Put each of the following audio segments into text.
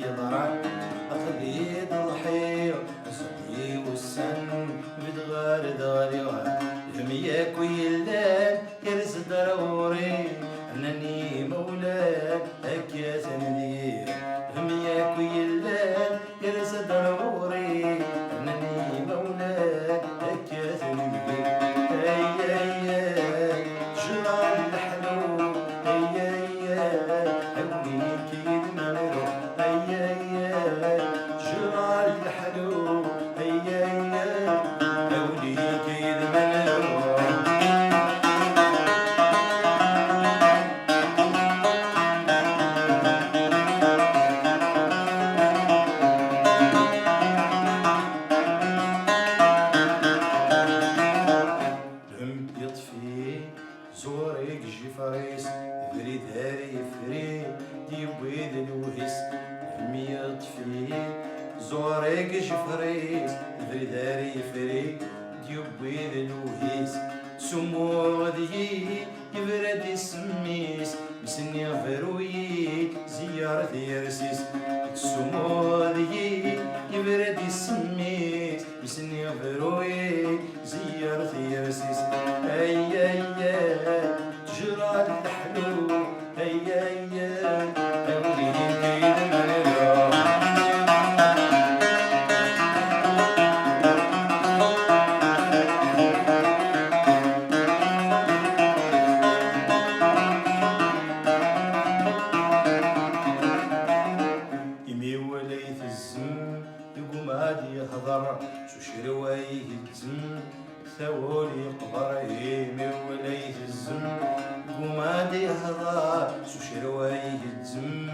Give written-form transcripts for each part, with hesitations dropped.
يضرع أخذي ضحية أصدي والسن بدغار دغاري يمياك ويلدان يرس ضروري أنني مولاك هكا تندير يمياك ويلدان يرس ضروري أنني مولاك هكا تندير هيا جرى الحلو هيا حوليك يدمرو هيا جرى الحلو هيا حوليك يدمرو زورك جفريس فريد هاري فريد ديويد الوهيس همي يطفي زورك جفريس فريد هاري فريد ديويد الوهيس سمو غدي يبرد السميس مسني فرويد زيارة يرسيس سمو غدي يبرد السميس مسني فرويد زيارة يرسيس هيا جرى الحلو هيا حوليك يدمرو يمي وليت الزم يقوم عادي يهضر شو شروايه الزم ثولي قبر يمي وليت الزم يقوم عادي يهضر شو شروايه الزم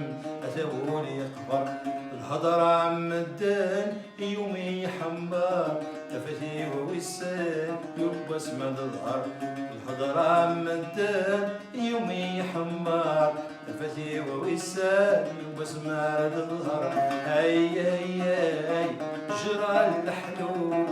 ثولي قبر الهضر عم الدان يومي حمار تفتي ووسان يلبس مد الظهر الهضر عم الدان يومي حمار تفتي ووسان يلبس مد الظهر هيا جرى الحلو